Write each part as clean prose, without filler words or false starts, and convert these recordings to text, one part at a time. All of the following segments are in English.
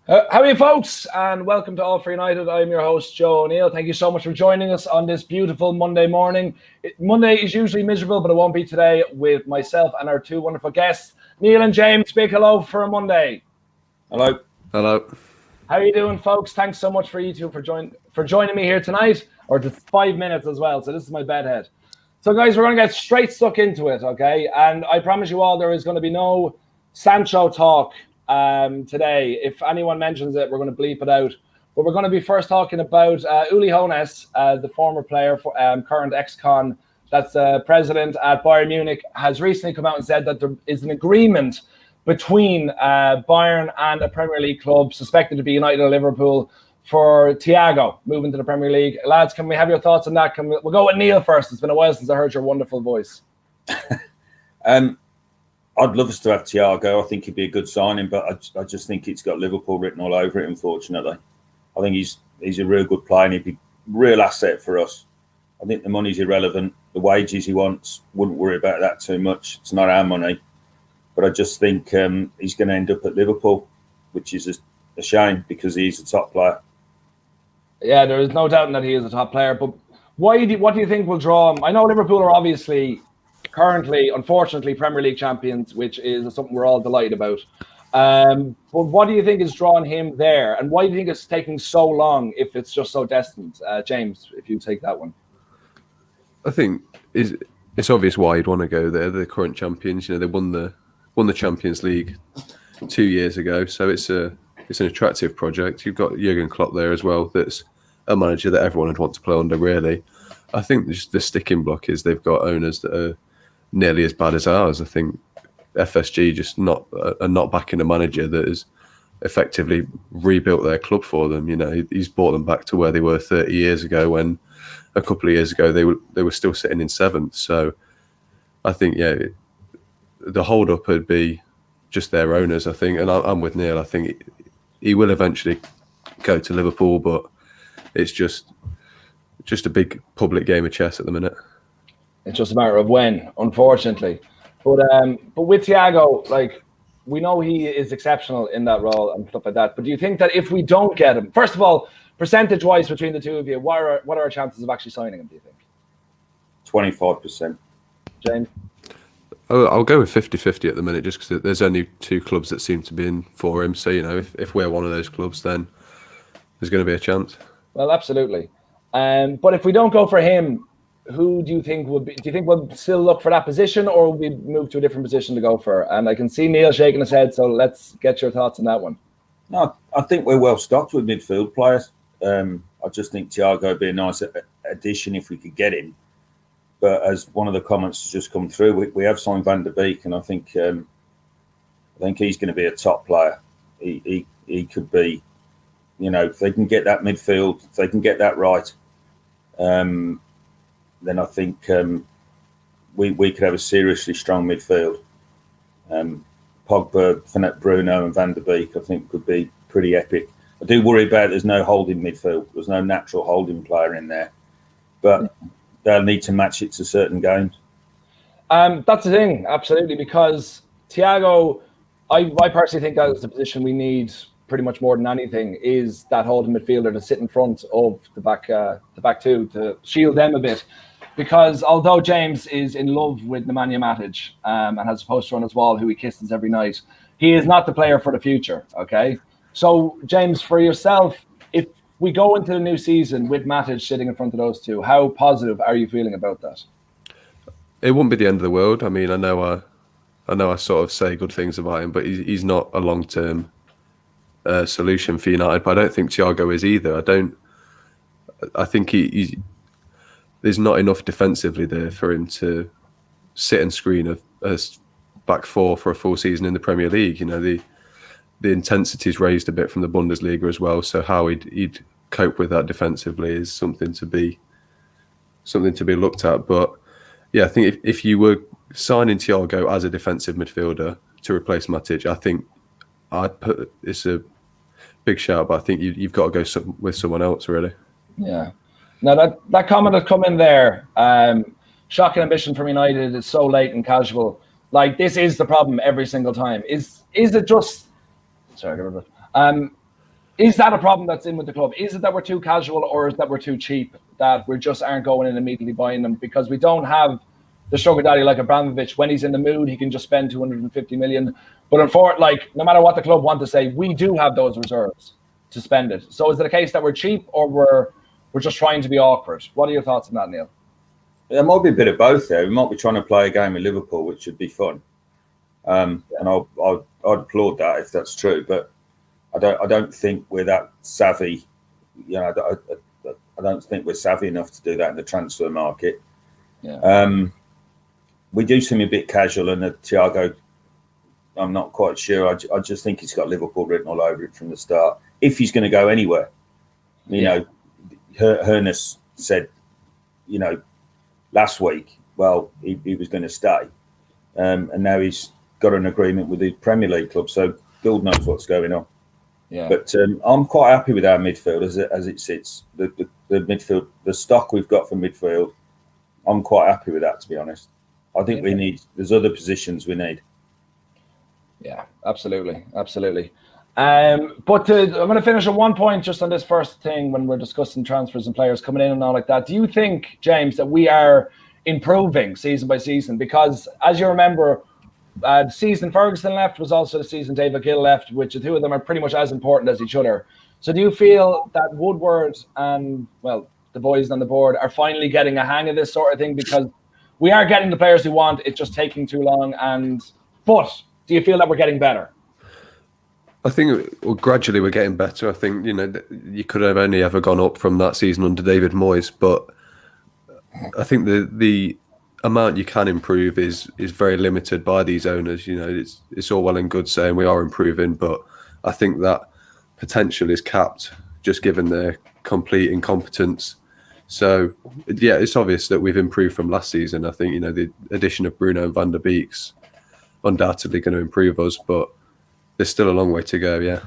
How are you, folks? And welcome to All for United. I'm your host, Joe O'Neill. Thank you so much for joining us on this beautiful Monday morning. Monday is usually miserable, but it won't be today, with myself and our two wonderful guests. Neil and James, big hello for a Monday. Hello. Hello. How are you doing, folks? Thanks so much for you two for joining me here tonight, or just 5 minutes as well. So this is my bedhead. So, guys, we're going to get straight stuck into it, okay? And I promise you all there is going to be no Sancho talk today. If anyone mentions it, we're going to bleep it out. But we're going to be first talking about Hoeness, the former player, current ex-con, that's president at Bayern Munich, has recently come out and said that there is an agreement between Bayern and a Premier League club suspected to be United or Liverpool for Thiago moving to the Premier League. Lads, can we have your thoughts on that? We'll go with Neil first. It's been a while since I heard your wonderful voice. I'd love us to have Thiago. I think he'd be a good signing, but I just think it's got Liverpool written all over it, unfortunately. I think he's a real good player and he'd be a real asset for us. I think the money's irrelevant. The wages he wants, wouldn't worry about that too much. It's not our money. But I just think he's going to end up at Liverpool, which is a shame because he's a top player. Yeah, there is no doubt that he is a top player. But what do you think will draw him? I know Liverpool are obviously currently, unfortunately, Premier League champions, which is something we're all delighted about. But what do you think is drawing him there? And why do you think it's taking so long if it's just so destined? James, if you take that one. I think it's obvious why he'd want to go there. They're the current champions. You know, they won the Champions League 2 years ago. So it's an attractive project. You've got Jurgen Klopp there as well. That's a manager that everyone would want to play under, really. I think just the sticking block is they've got owners that are nearly as bad as ours. I think FSG just are not backing a manager that has effectively rebuilt their club for them. You know, he's brought them back to where they were 30 years ago, when a couple of years ago they were still sitting in seventh. So I think, the hold up would be just their owners, I think. And I'm with Neil. I think he will eventually go to Liverpool, but it's just a big public game of chess at the minute. It's just a matter of when, unfortunately. But with Thiago, like, we know he is exceptional in that role and stuff like that. But do you think that if we don't get him, first of all, percentage-wise between the two of you, what are our chances of actually signing him, do you think? 25%. James? I'll go with 50-50 at the minute, just because there's only two clubs that seem to be in for him. So, you know, if we're one of those clubs, then there's going to be a chance. Well, absolutely. But if we don't go for him, who do you think would be? Do you think we'll still look for that position, or will we move to a different position to go for? And I can see Neil shaking his head, so let's get your thoughts on that one. No, I think we're well stocked with midfield players. I just think Thiago would be a nice addition if we could get him. But as one of the comments has just come through, we have signed Van der Beek, and I think he's going to be a top player. He could be, you know, if they can get that midfield, if they can get that right, then I think we could have a seriously strong midfield. Pogba, Bruno and Van der Beek, I think, could be pretty epic. I do worry about there's no holding midfield. There's no natural holding player in there. But they'll need to match it to certain games. That's the thing, absolutely, because Thiago, I personally think that is the position we need pretty much more than anything, is that holding midfielder to sit in front of the back two to shield them a bit. Because although James is in love with Nemanja Matic and has a poster on his wall who he kisses every night, he is not the player for the future, okay? So, James, for yourself, if we go into the new season with Matic sitting in front of those two, how positive are you feeling about that? It wouldn't be the end of the world. I mean, I know I sort of say good things about him, but he's not a long-term solution for United. But I don't think Thiago is either. I think there's not enough defensively there for him to sit and screen a back four for a full season in the Premier League. You know, the intensity's raised a bit from the Bundesliga as well. So how he'd cope with that defensively is something to be looked at. But yeah, I think if you were signing Thiago as a defensive midfielder to replace Matic, I think it's a big shout, but I think you've got to go with someone else, really. Yeah. Now that comment has come in there. Shocking ambition from United is so late and casual. Like, this is the problem every single time. Is it just? Sorry, Is that a problem that's in with the club? Is it that we're too casual, or is that we're too cheap, that we just aren't going in immediately buying them because we don't have the sugar daddy like Abramovich? When he's in the mood, he can just spend 250 million. But no matter what the club want to say, we do have those reserves to spend it. So is it a case that we're cheap, or we're just trying to be awkward? What are your thoughts on that, Neil? There might be a bit of both there. We might be trying to play a game with Liverpool, which would be fun. And I'd applaud that if that's true. But I don't think we're that savvy. I don't think we're savvy enough to do that in the transfer market. Yeah. We do seem a bit casual, and Thiago, I'm not quite sure. I just think he's got Liverpool written all over it from the start. If he's going to go anywhere, you know, Hoeness said, last week, well, he was going to stay, and now he's got an agreement with the Premier League club. So God knows what's going on. Yeah. But I'm quite happy with our midfield as it sits. The midfield, the stock we've got for midfield, I'm quite happy with that, to be honest. I think there's other positions we need. Yeah, absolutely. But I'm going to finish on one point just on this first thing when we're discussing transfers and players coming in and all like that. Do you think, James, that we are improving season by season? Because as you remember, the season Ferguson left was also the season David Gill left, which the two of them are pretty much as important as each other. So do you feel that Woodward and, the boys on the board are finally getting a hang of this sort of thing? Because we are getting the players we want, it's just taking too long. But do you feel that we're getting better? I think gradually we're getting better. I think, you could have only ever gone up from that season under David Moyes, but I think the amount you can improve is very limited by these owners. It's all well and good saying we are improving, but I think that potential is capped just given their complete incompetence. So yeah, it's obvious that we've improved from last season. I think the addition of Bruno and Van der Beek's undoubtedly going to improve us, but there's still a long way to go. Yeah.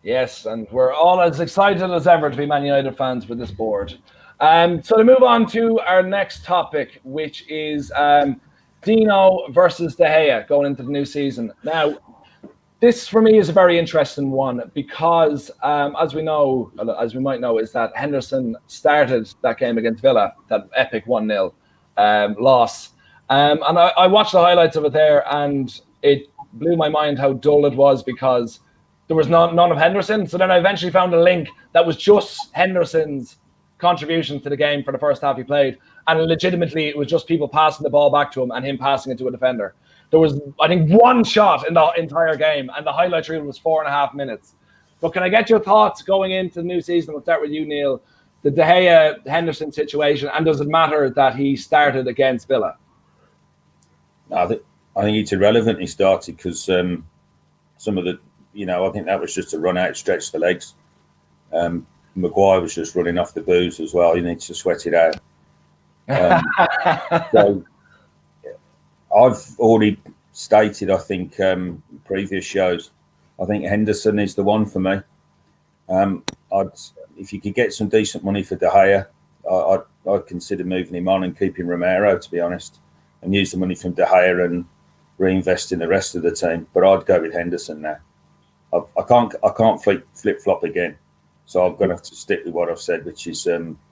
Yes, and we're all as excited as ever to be Man United fans with this board. So to move on to our next topic, which is Dino versus De Gea going into the new season. Now, this for me is a very interesting one because, as we might know, is that Henderson started that game against Villa, that epic 1-0 loss. And I watched the highlights of it there, and it blew my mind how dull it was because there was none of Henderson. So then I eventually found a link that was just Henderson's contribution to the game for the first half he played, and legitimately it was just people passing the ball back to him and him passing it to a defender. There was, I think, one shot in the entire game, and the highlight reel was 4.5 minutes. But can I get your thoughts going into the new season? We'll start with you, Neil. The De Gea Henderson situation, and does it matter that he started against Villa? I think it's irrelevant he started because some of the, I think that was just a run out, stretch the legs. Maguire was just running off the booze as well. You need to sweat it out. So I've already stated, I think, previous shows, I think Henderson is the one for me. If you could get some decent money for De Gea, I'd consider moving him on and keeping Romero, to be honest, and use the money from De Gea and reinvest in the rest of the team. But I'd go with Henderson now. I can't flip-flop again. So I'm going to have to stick with what I've said, which is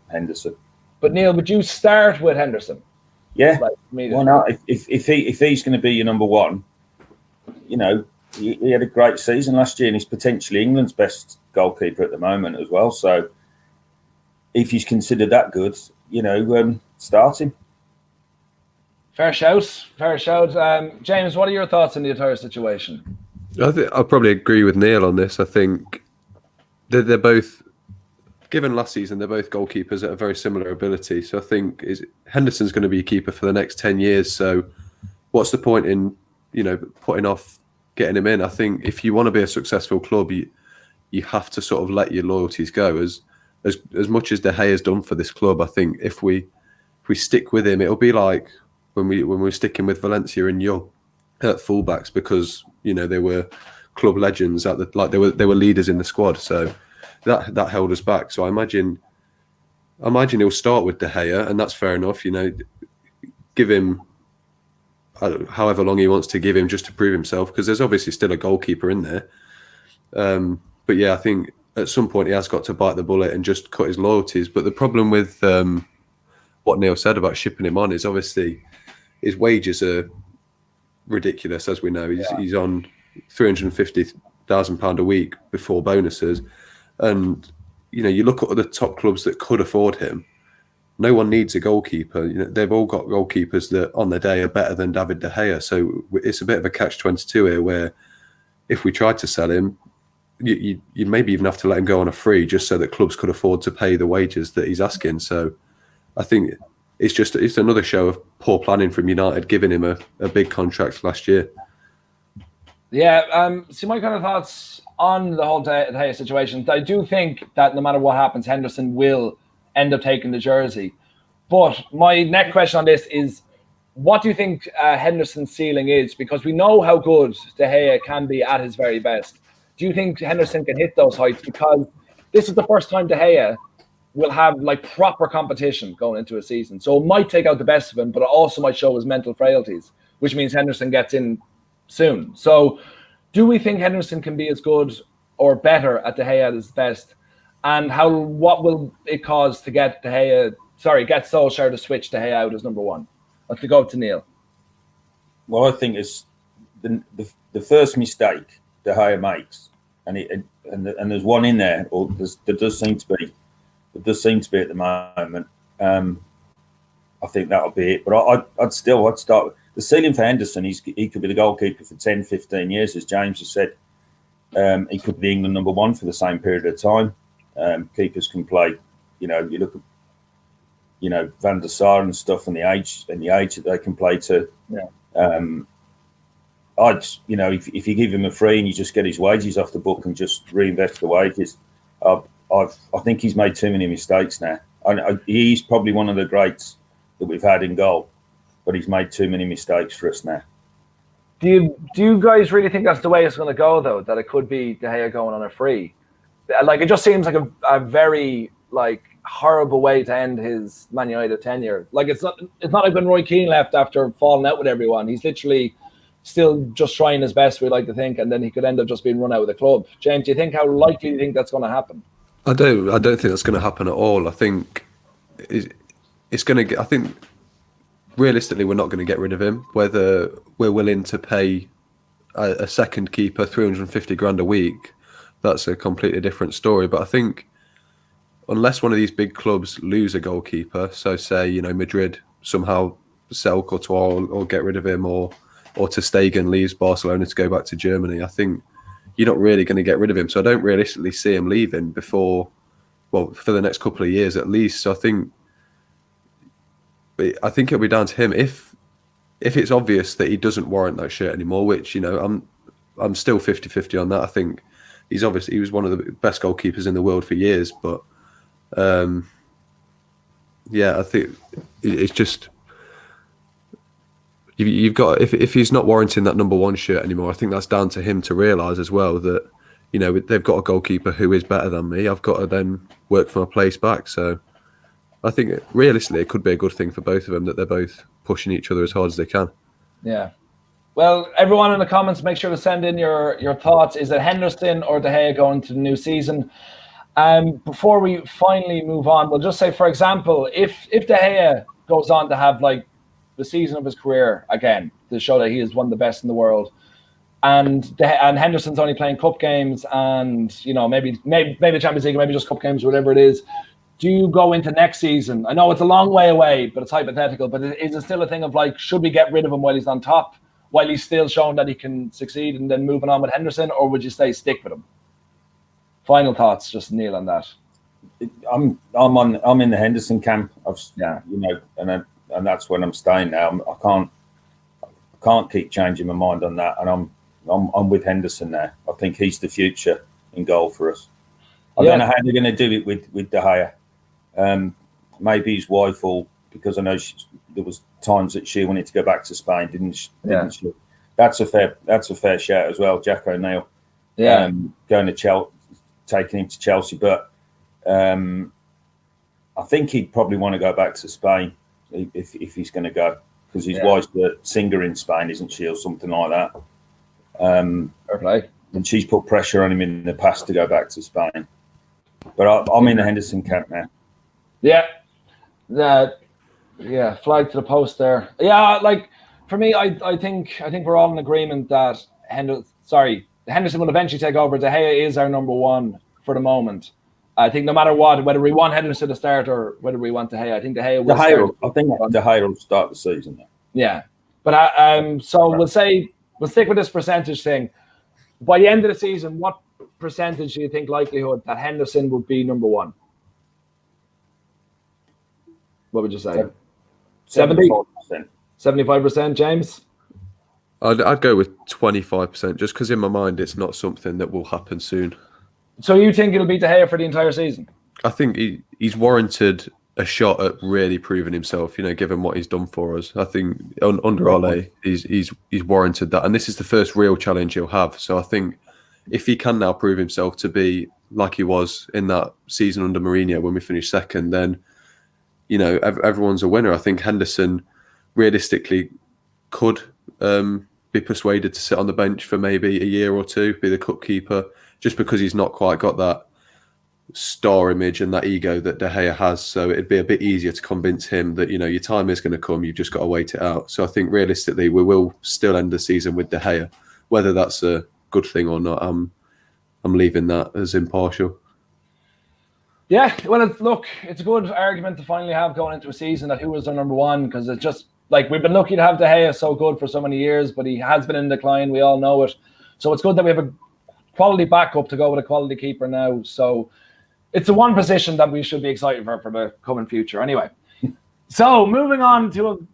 Henderson. But Neil, would you start with Henderson? Yeah, why not? If he's going to be your number one, he had a great season last year, and he's potentially England's best goalkeeper at the moment as well. So if he's considered that good, start him. Fair shout. James, what are your thoughts on the entire situation? I think I'll probably agree with Neil on this. I think they're both, given last season, they're both goalkeepers at a very similar ability. So I think Henderson's going to be a keeper for the next 10 years. So what's the point in, putting off getting him in? I think if you want to be a successful club, you have to sort of let your loyalties go. As much as De Gea has done for this club, I think if we stick with him, it'll be like when we were sticking with Valencia and Young at fullbacks because they were club legends they were leaders in the squad. So that held us back. So I imagine he'll start with De Gea, and that's fair enough. Give him however long he wants to give him just to prove himself, because there's obviously still a goalkeeper in there. yeah, I think at some point he has got to bite the bullet and just cut his loyalties. But the problem with what Neil said about shipping him on is obviously his wages are ridiculous, as we know. He's on £350,000 a week before bonuses, and you look at other top clubs that could afford him. No one needs a goalkeeper. They've all got goalkeepers that on the day are better than David De Gea. So it's a bit of a catch-22 here, where if we tried to sell him, you maybe even have to let him go on a free just so that clubs could afford to pay the wages that he's asking. So I think it's another show of poor planning from United, giving him a big contract last year. Yeah, see, my kind of thoughts on the whole De Gea situation. I do think that no matter what happens, Henderson will end up taking the jersey. But my next question on this is, what do you think Henderson's ceiling is? Because we know how good De Gea can be at his very best. Do you think Henderson can hit those heights? Because this is the first time De Gea will have like proper competition going into a season. So it might take out the best of him, but it also might show his mental frailties, which means Henderson gets in soon. So do we think Henderson can be as good or better at De Gea at his best? And what will it cause to get Solskjaer to switch De Gea out as number one? Let's go to Neil. Well, I think it's the first mistake De Gea makes, and there's one in there, or there does seem to be at the moment. I think that'll be it. But I'd start the ceiling for Henderson. He could be the goalkeeper for 10, 15 years, as James has said. He could be England number one for the same period of time. Keepers can play. You look at Van der Sar and stuff, and the age that they can play to. Yeah. If you give him a free and you just get his wages off the book and just reinvest the wages, I think he's made too many mistakes now. He's probably one of the greats that we've had in goal, but he's made too many mistakes for us now. Do you guys really think that's the way it's going to go, though? That it could be De Gea going on a free? Like, it just seems like a very horrible way to end his Man United tenure. Like, it's not like when Roy Keane left after falling out with everyone. He's literally still just trying his best, we like to think, and then he could end up just being run out of the club. James, do you think how likely do you think that's going to happen? I don't think that's going to happen at all. I think it's going to get. I think realistically, we're not going to get rid of him. Whether we're willing to pay a second keeper 350 grand a week, that's a completely different story. But I think unless one of these big clubs lose a goalkeeper, so say Madrid somehow sell Courtois or get rid of him, or ter Stegen leaves Barcelona to go back to Germany, I think you're not really going to get rid of him. So I don't realistically see him leaving for the next couple of years at least. So I think it'll be down to him if it's obvious that he doesn't warrant that shirt anymore, which I'm still 50-50 on that. I think he was one of the best goalkeepers in the world for years, but I think it's just you've got if he's not warranting that number one shirt anymore, I think that's down to him to realise as well that they've got a goalkeeper who is better than me. I've got to then work for my place back. So I think realistically it could be a good thing for both of them that they're both pushing each other as hard as they can. Yeah. Well, everyone in the comments, make sure to send in your thoughts. Is it Henderson or De Gea going to the new season? Before we finally move on, we'll just say, for example, if De Gea goes on to have the season of his career again, to show that he is one of the best in the world, and Henderson's only playing cup games, and maybe Champions League, maybe just cup games, whatever it is. Do you go into next season? I know it's a long way away, but it's hypothetical. But is it still a thing of should we get rid of him while he's on top, while he's still showing that he can succeed, and then moving on with Henderson, or would you stick with him? Final thoughts, just Neil, on that. I'm in the Henderson camp. And that's when I'm staying now. I can't keep changing my mind on that, and I'm with Henderson now. I think he's the future in goal for us. I don't know how they're going to do it with De Gea. Maybe his wife will, because I know there was times that she wanted to go back to Spain, didn't she? That's a fair shout as well, Jack O'Neill. Yeah, going to Chelsea, taking him to Chelsea, but I think he'd probably want to go back to Spain if he's going to go, because his wife's the singer in Spain, isn't she, or something like that. Fair play. and she's put pressure on him in the past to go back to Spain. But I'm in the Henderson camp now. Yeah, flag to the post there. Yeah, like for me, I think we're all in agreement that Henderson will eventually take over. De Gea is our number one for the moment. I think no matter what, whether we want Henderson to start or whether we want De Gea, I think De Gea will start. I think De Gea will start the season now. Yeah, but so we'll stick with this percentage thing. By the end of the season, what percentage do you think likelihood that Henderson would be number one? What would you say? 75%. 75%, James? I'd go with 25%, just because in my mind it's not something that will happen soon. So you think it'll be De Gea for the entire season? I think he's warranted a shot at really proving himself, given what he's done for us. I think under Ole, he's warranted that. And this is the first real challenge he'll have. So I think if he can now prove himself to be like he was in that season under Mourinho when we finished second, then, everyone's a winner. I think Henderson realistically could be persuaded to sit on the bench for maybe a year or two, be the cup keeper, just because he's not quite got that star image and that ego that De Gea has. So it'd be a bit easier to convince him that, your time is going to come. You've just got to wait it out. So I think realistically, we will still end the season with De Gea. Whether that's a good thing or not, I'm leaving that as impartial. Yeah, well, it's a good argument to finally have going into a season that who was our number one, because it's just like we've been lucky to have De Gea so good for so many years, but he has been in decline. We all know it. So it's good that we have a quality backup to go with a quality keeper now. So it's the one position that we should be excited for the coming future. Anyway, so moving on to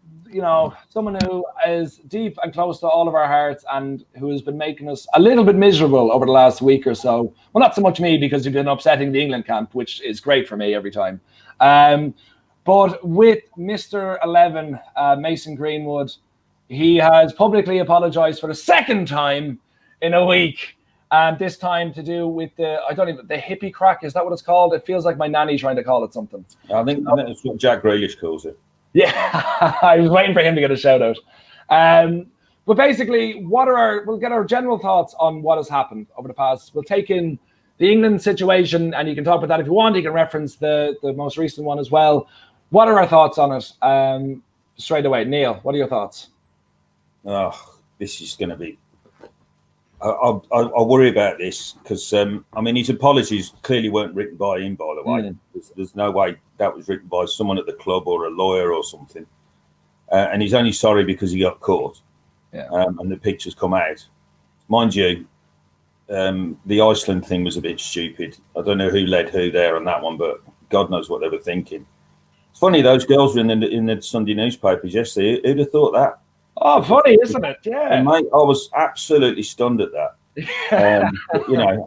someone who is deep and close to all of our hearts and who has been making us a little bit miserable over the last week or so. Well, not so much me, because you've been upsetting the England camp, which is great for me every time. But with Mr. 11, Mason Greenwood, he has publicly apologized for the second time in a week. And this time to do with the hippie crack. Is that what it's called? It feels like my nanny trying to call it something. I think that's what Jack Grealish calls it. Yeah, I was waiting for him to get a shout out. But basically, we'll get our general thoughts on what has happened over the past. We'll take in the England situation, and you can talk about that if you want. You can reference the most recent one as well. What are our thoughts on it? Straight away, Neil, what are your thoughts? Oh, this is going to be. I worry about this because his apologies clearly weren't written by him. By the way, there's no way that was written by someone at the club or a lawyer or something. And he's only sorry because he got caught. Yeah. And the pictures come out. Mind you, the Iceland thing was a bit stupid. I don't know who led who there on that one, but God knows what they were thinking. It's funny, those girls were in the Sunday newspapers yesterday. Who'd have thought that? Oh, funny, isn't it? Yeah. And mate, I was absolutely stunned at that.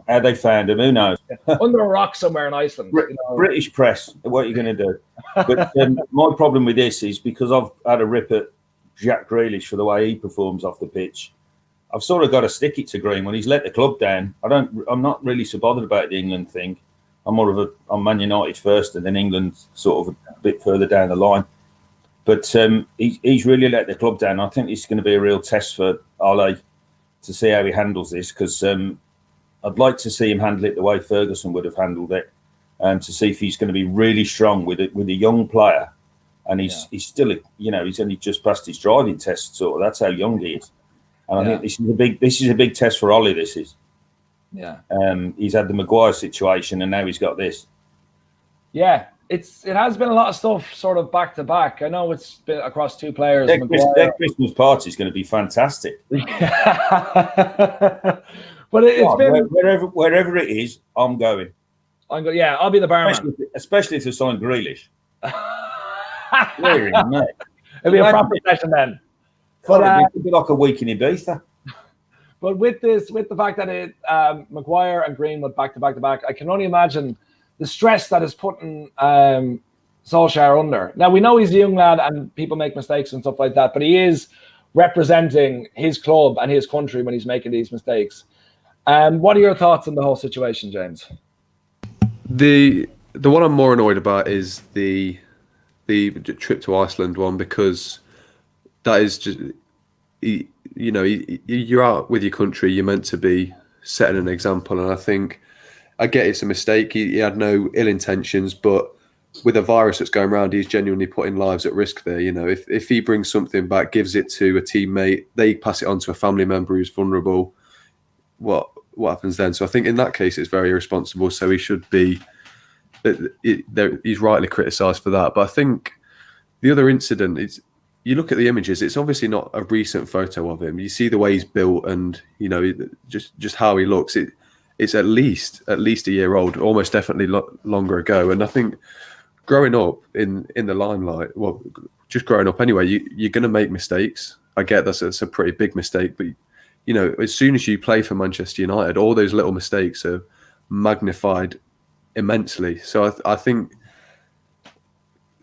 How they found him, who knows? Under a rock somewhere in Iceland. British press, what are you going to do? But my problem with this is because I've had a rip at Jack Grealish for the way he performs off the pitch. I've sort of got to stick it to Greenwood. He's let the club down. I'm not really so bothered about the England thing. I'm Man United first, and then England sort of a bit further down the line. But he's really let the club down. I think it's going to be a real test for Ole to see how he handles this, because I'd like to see him handle it the way Ferguson would have handled it, to see if he's going to be really strong with a young player. And he's still, he's only just passed his driving test, sort of. That's how young he is. And I think this is a big test for Ole. This is. Yeah. He's had the Maguire situation, and now he's got this. Yeah. It has been a lot of stuff sort of back to back. I know it's been across two players. Their Christmas party is going to be fantastic. But it's been wherever it is, I'm going. I'll be the barman. Especially if they sign Grealish. It'll be a proper session then. But it'd be like a week in Ibiza. But with the fact that Maguire and Greenwood back to back, I can only imagine the stress that is putting Solskjaer under. Now, we know he's a young lad and people make mistakes and stuff like that, but he is representing his club and his country when he's making these mistakes. What are your thoughts on the whole situation, James? The one I'm more annoyed about is the trip to Iceland one, because that is just, you're out with your country. You're meant to be setting an example. And I think I get it's a mistake. He had no ill intentions, but with a virus that's going around, he's genuinely putting lives at risk there. You know, if he brings something back, gives it to a teammate, they pass it on to a family member who's vulnerable, what happens then? So I think in that case, it's very irresponsible. So he should be, he's rightly criticised for that. But I think the other incident is, you look at the images, it's obviously not a recent photo of him. You see the way he's built and, you know, just how he looks. It's at least a year old, almost definitely longer ago. And I think growing up in the limelight, well, just growing up anyway, you're going to make mistakes. I get that's a pretty big mistake, but, you know, as soon as you play for Manchester United, all those little mistakes are magnified immensely. So I think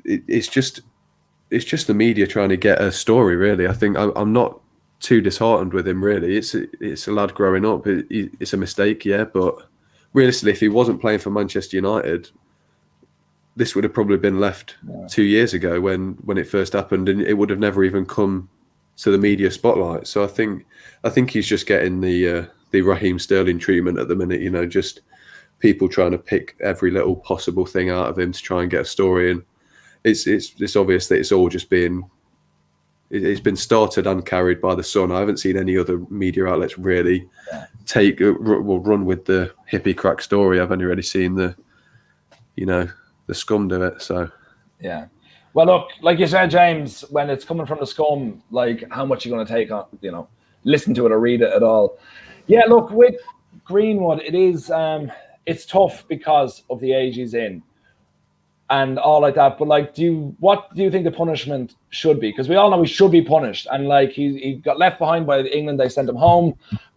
it's just the media trying to get a story, really. I think I'm not too disheartened with him, really. It's a lad growing up. It's a mistake, yeah, but realistically, if he wasn't playing for Manchester United, this would have probably been left 2 years ago when it first happened, and it would have never even come to the media spotlight. So I think he's just getting the Raheem Sterling treatment at the minute. You know, just people trying to pick every little possible thing out of him to try and get a story. And it's obvious that it's all just it's been started and carried by the Sun. I haven't seen any other media outlets really run with the hippie crack story. I've only really seen the scum do it. So yeah. Well, look, like you said, James, when it's coming from the scum, like how much are you going to take on, you know, listen to it or read it at all? Yeah, look, with Greenwood, it is it's tough because of the age he's in and all like that. But like, what do you think the punishment should be? Because we all know he should be punished, and like he got left behind by England, they sent him home.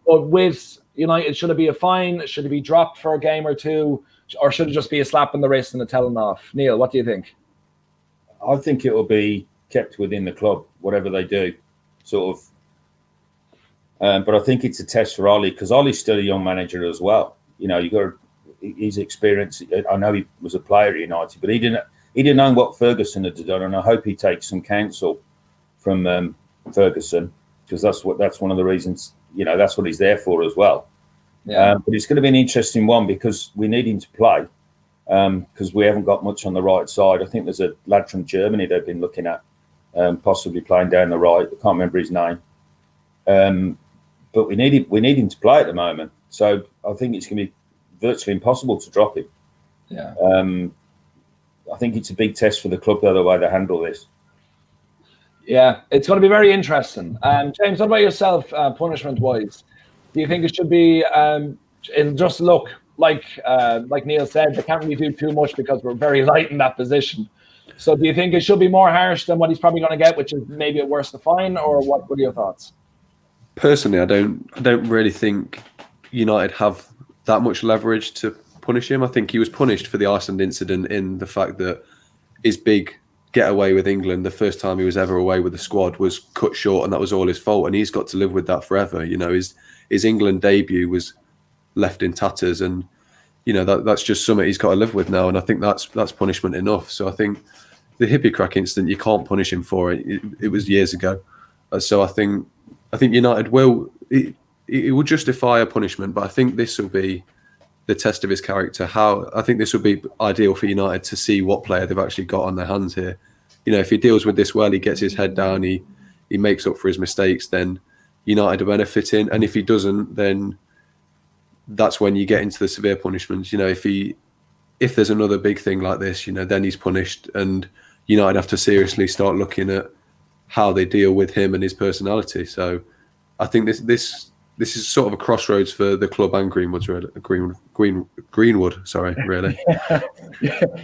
But with United, should it be a fine? Should it be dropped for a game or two? Or should it just be a slap in the wrist and a telling off? Neil, what do you think? I think it will be kept within the club, whatever they do, sort of. But I think it's a test for Ollie, because Ollie's still a young manager as well. You know, you got his experience. I know he was a player at United, but he didn't know what Ferguson had done, and I hope he takes some counsel from Ferguson, because that's one of the reasons. You know, that's what he's there for as well. Yeah. But it's going to be an interesting one because we need him to play. Because we haven't got much on the right side. I think there's a lad from Germany they've been looking at, possibly playing down the right. I can't remember his name. But we need him to play at the moment. So I think it's going to be virtually impossible to drop him. Yeah. I think it's a big test for the club, though, the way they handle this. Yeah, it's going to be very interesting. James, what about yourself, punishment-wise? Do you think it should be in just look? Like Neil said, they can't really do too much because we're very light in that position. So do you think it should be more harsh than what he's probably going to get, which is maybe a worse fine, or what are your thoughts? Personally, I don't really think United have that much leverage to punish him. I think he was punished for the Iceland incident in the fact that his big getaway with England, the first time he was ever away with the squad, was cut short, and that was all his fault, and he's got to live with that forever. You know, his England debut was left in tatters, and you know that's just something he's got to live with now, and I think that's punishment enough. So I think the hippie crack incident, you can't punish him for it. It was years ago, so I think United will it will justify a punishment, but I think this will be the test of his character. I think this would be ideal for United to see what player they've actually got on their hands here. You know, if he deals with this well, he gets his head down, he makes up for his mistakes, then United are benefiting, and if he doesn't, then that's when you get into the severe punishments. You know, if there's another big thing like this, you know, then he's punished, and United have to seriously start looking at how they deal with him and his personality. So I think this is sort of a crossroads for the club and Greenwood, sorry, really.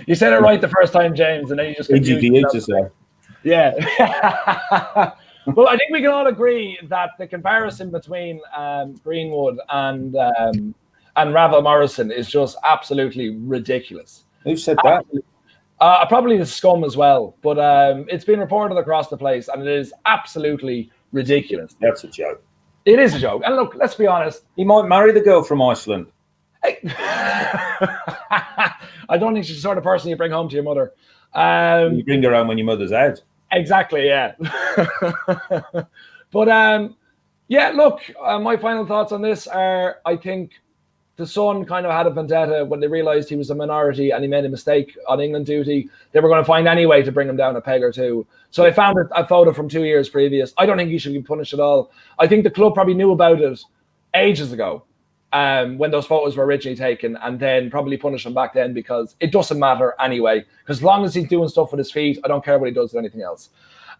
You said it right the first time, James, and then you just Yeah. Well, I think we can all agree that the comparison between Greenwood and Ravel Morrison is just absolutely ridiculous. Who said that? Probably the scum as well, but it's been reported across the place, and it is absolutely ridiculous. That's a joke. It is a joke. And look, let's be honest. He might marry the girl from Iceland. I don't think she's the sort of person you bring home to your mother. You bring her home when your mother's out. Exactly, yeah. But Yeah, look, my final thoughts on this are, I think the Sun kind of had a vendetta when they realised he was a minority and he made a mistake on England duty. They were going to find any way to bring him down a peg or two. So I found a photo from 2 years previous. I don't think he should be punished at all. I think the club probably knew about it ages ago when those photos were originally taken, and then probably punished him back then, because it doesn't matter anyway. Because as long as he's doing stuff with his feet, I don't care what he does with anything else.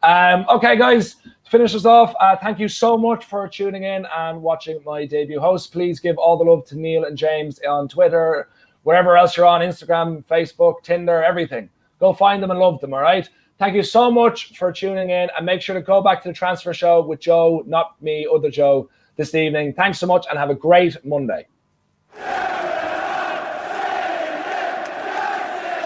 Okay, guys, to finish us off, thank you so much for tuning in and watching my debut host. Please give all the love to Neil and James on Twitter, wherever else you're on, Instagram, Facebook, Tinder, everything. Go find them and love them, all right? Thank you so much for tuning in, and make sure to go back to the transfer show with Joe, not me, other Joe, this evening. Thanks so much, and have a great Monday.